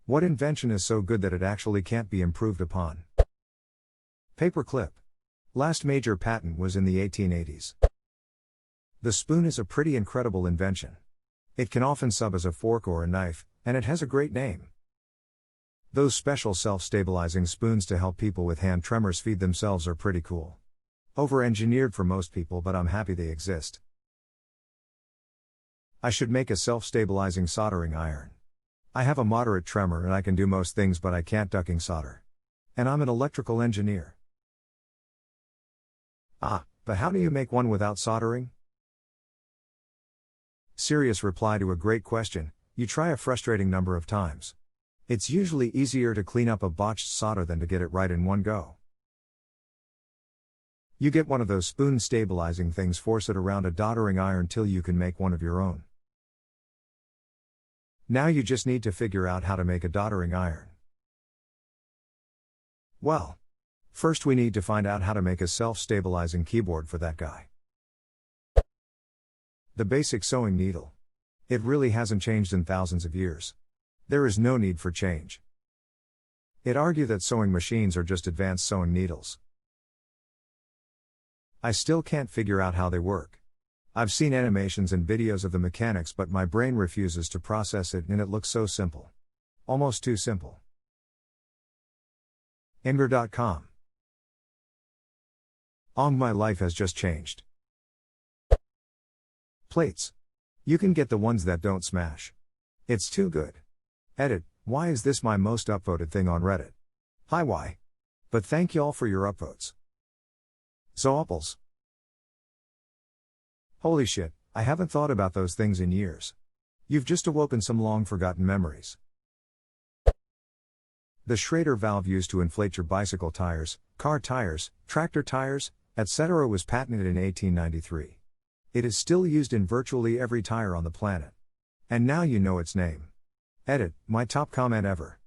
What invention is so good that it actually can't be improved upon? Paperclip. Last major patent was in the 1880s. The spoon is a pretty incredible invention. It can often sub as a fork or a knife, and it has a great name. Those special self-stabilizing spoons to help people with hand tremors feed themselves are pretty cool. Over-engineered for most people, but I'm happy they exist. I should make a self-stabilizing soldering iron. I have a moderate tremor and I can do most things, but I can't ducking solder. And I'm an electrical engineer. But how do you make one without soldering? Serious reply to a great question: you try a frustrating number of times. It's usually easier to clean up a botched solder than to get it right in one go. You get one of those spoon stabilizing things, force it around a doddering iron till you can make one of your own. Now you just need to figure out how to make a doddering iron. Well, first we need to find out how to make a self-stabilizing keyboard for that guy. The basic sewing needle. It really hasn't changed in thousands of years. There is no need for change. I'd argue that sewing machines are just advanced sewing needles. I still can't figure out how they work. I've seen animations and videos of the mechanics, but my brain refuses to process it, and it looks so simple. Almost too simple. Imgur.com. My life has just changed. Plates. You can get the ones that don't smash. It's too good. Edit: why is this my most upvoted thing on Reddit? Hi, why? But thank y'all for your upvotes. Zooples. Holy shit, I haven't thought about those things in years. You've just awoken some long forgotten memories. The Schrader valve used to inflate your bicycle tires, car tires, tractor tires, etc. was patented in 1893. It is still used in virtually every tire on the planet. And now you know its name. Edit: my top comment ever.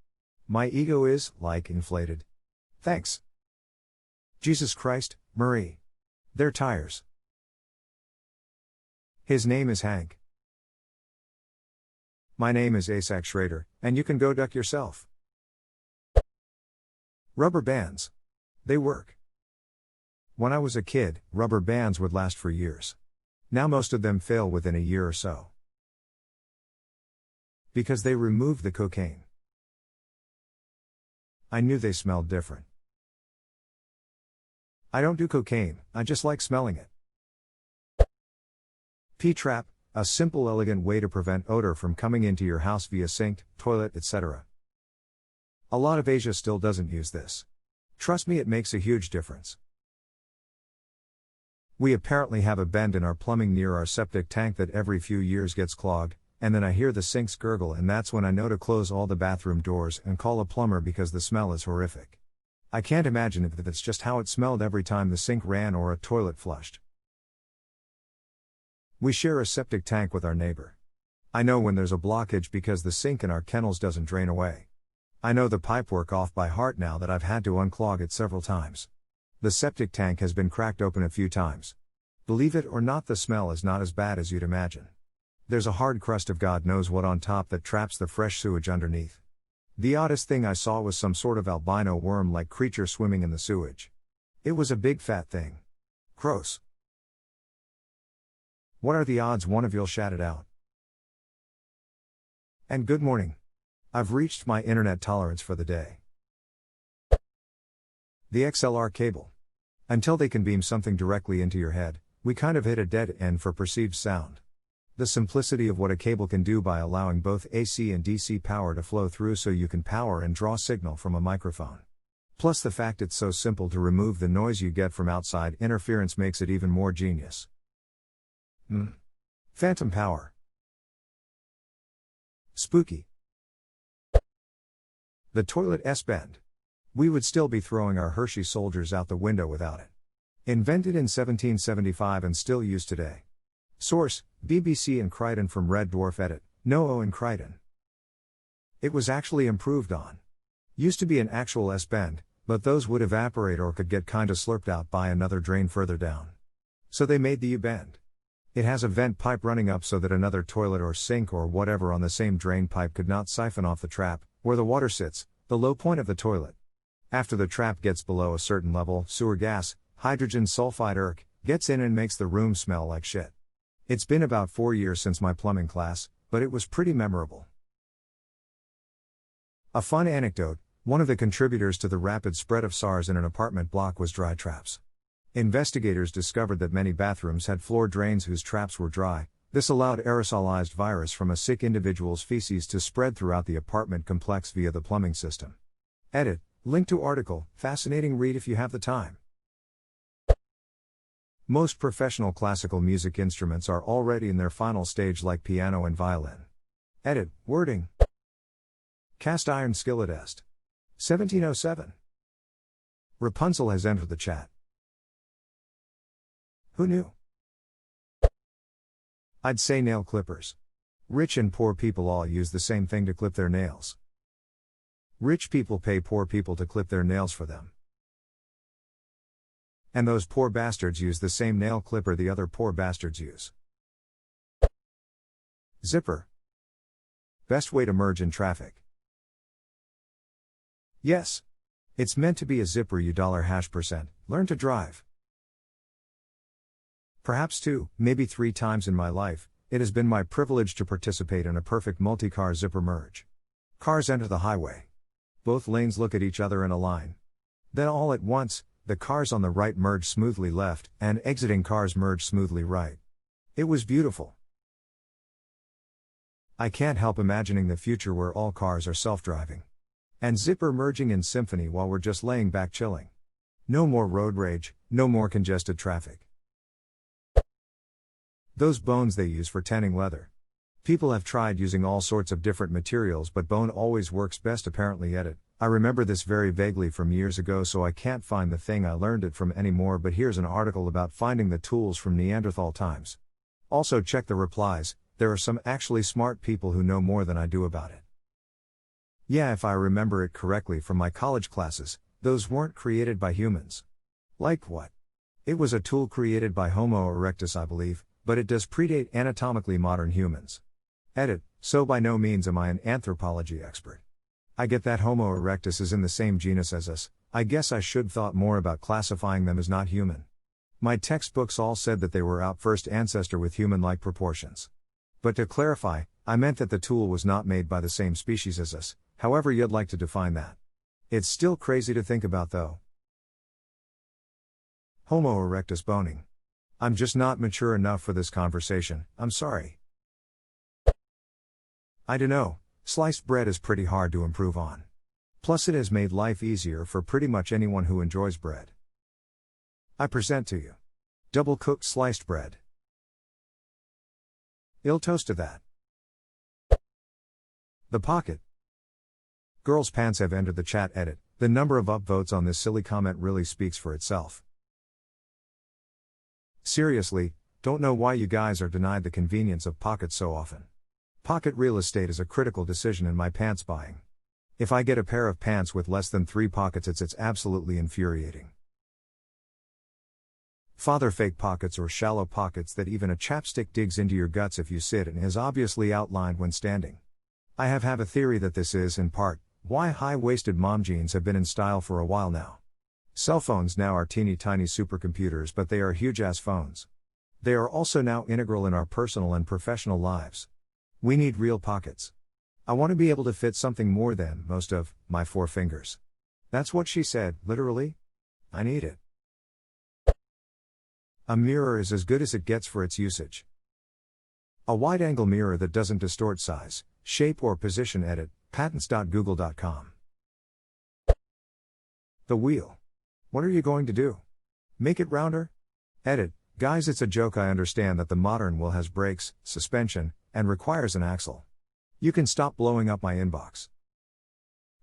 My ego is, like, inflated. Thanks. Jesus Christ, Marie. They're tires. His name is Hank. My name is Asak Schrader, and you can go duck yourself. Rubber bands. They work. When I was a kid, rubber bands would last for years. Now most of them fail within a year or so. Because they removed the cocaine. I knew they smelled different. I don't do cocaine, I just like smelling it. P-trap, a simple, elegant way to prevent odor from coming into your house via sink, toilet, etc. A lot of Asia still doesn't use this. Trust me, it makes a huge difference. We apparently have a bend in our plumbing near our septic tank that every few years gets clogged, and then I hear the sinks gurgle, and that's when I know to close all the bathroom doors and call a plumber because the smell is horrific. I can't imagine if that's just how it smelled every time the sink ran or a toilet flushed. We share a septic tank with our neighbor. I know when there's a blockage because the sink in our kennels doesn't drain away. I know the pipework off by heart now that I've had to unclog it several times. The septic tank has been cracked open a few times. Believe it or not, the smell is not as bad as you'd imagine. There's a hard crust of God knows what on top that traps the fresh sewage underneath. The oddest thing I saw was some sort of albino worm-like creature swimming in the sewage. It was a big fat thing. Gross. What are the odds one of you'll shout it out? And good morning. I've reached my internet tolerance for the day. The XLR cable. Until they can beam something directly into your head, we kind of hit a dead end for perceived sound. The simplicity of what a cable can do by allowing both AC and DC power to flow through so you can power and draw signal from a microphone. Plus the fact it's so simple to remove the noise you get from outside interference makes it even more genius. Phantom power. Spooky. The toilet S-bend. We would still be throwing our Hershey soldiers out the window without it. Invented in 1775 and still used today. Source: BBC and Crichton from Red Dwarf. Edit: No and Crichton. It was actually improved on. Used to be an actual S-bend, but those would evaporate or could get kinda slurped out by another drain further down. So they made the U-bend. It has a vent pipe running up so that another toilet or sink or whatever on the same drain pipe could not siphon off the trap, Where the water sits, the low point of the toilet. After the trap gets below a certain level, sewer gas, hydrogen sulfide ERC, gets in and makes the room smell like shit. It's been about 4 years since my plumbing class, but it was pretty memorable. A fun anecdote: one of the contributors to the rapid spread of SARS in an apartment block was dry traps. Investigators discovered that many bathrooms had floor drains whose traps were dry. This allowed aerosolized virus from a sick individual's feces to spread throughout the apartment complex via the plumbing system. Edit. Link to article, fascinating read if you have the time. Most professional classical music instruments are already in their final stage like piano and violin. Edit. Wording. Cast iron skillet est. 1707. Rapunzel has entered the chat. Who knew? I'd say nail clippers. Rich and poor people all use the same thing to clip their nails. Rich people pay poor people to clip their nails for them. And those poor bastards use the same nail clipper the other poor bastards use. Zipper. Best way to merge in traffic. Yes. It's meant to be a zipper you $%. Learn to drive. Perhaps 2, maybe 3 times in my life, it has been my privilege to participate in a perfect multi-car zipper merge. Cars enter the highway. Both lanes look at each other in a line. Then all at once, the cars on the right merge smoothly left, and exiting cars merge smoothly right. It was beautiful. I can't help imagining the future where all cars are self-driving. And zipper merging in symphony while we're just laying back chilling. No more road rage, no more congested traffic. Those bones they use for tanning leather. People have tried using all sorts of different materials, but bone always works best apparently. Edit. I remember this very vaguely from years ago, so I can't find the thing I learned it from anymore, but here's an article about finding the tools from Neanderthal times. Also check the replies, there are some actually smart people who know more than I do about it. Yeah, if I remember it correctly from my college classes, those weren't created by humans. Like what? It was a tool created by Homo erectus, I believe, but it does predate anatomically modern humans. Edit. So by no means am I an anthropology expert. I get that Homo erectus is in the same genus as us. I guess I should thought more about classifying them as not human. My textbooks all said that they were our first ancestor with human-like proportions. But to clarify, I meant that the tool was not made by the same species as us, however you'd like to define that. It's still crazy to think about though. Homo erectus boning. I'm just not mature enough for this conversation, I'm sorry. I dunno, sliced bread is pretty hard to improve on. Plus it has made life easier for pretty much anyone who enjoys bread. I present to you double-cooked sliced bread. Ill toast to that. The pocket. Girls' pants have entered the chat. Edit. The number of upvotes on this silly comment really speaks for itself. Seriously, don't know why you guys are denied the convenience of pockets so often. Pocket real estate is a critical decision in my pants buying. If I get a pair of pants with less than 3 pockets, it's absolutely infuriating. Father, fake pockets or shallow pockets that even a chapstick digs into your guts if you sit and is obviously outlined when standing. I have a theory that this is, in part, why high-waisted mom jeans have been in style for a while now. Cell phones now are teeny tiny supercomputers, but they are huge-ass phones. They are also now integral in our personal and professional lives. We need real pockets. I want to be able to fit something more than most of my 4 fingers. That's what she said, literally. I need it. A mirror is as good as it gets for its usage. A wide-angle mirror that doesn't distort size, shape or position. Edit. patents.google.com. The wheel. What are you going to do? Make it rounder? Edit. Guys, it's a joke. I understand that the modern wheel has brakes, suspension, and requires an axle. You can stop blowing up my inbox.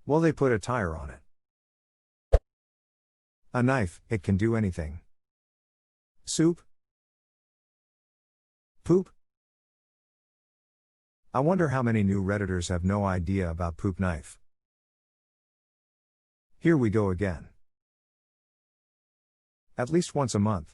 Well, they put a tire on it. A knife, it can do anything. Soup? Poop? I wonder how many new Redditors have no idea about poop knife. Here we go again. At least once a month.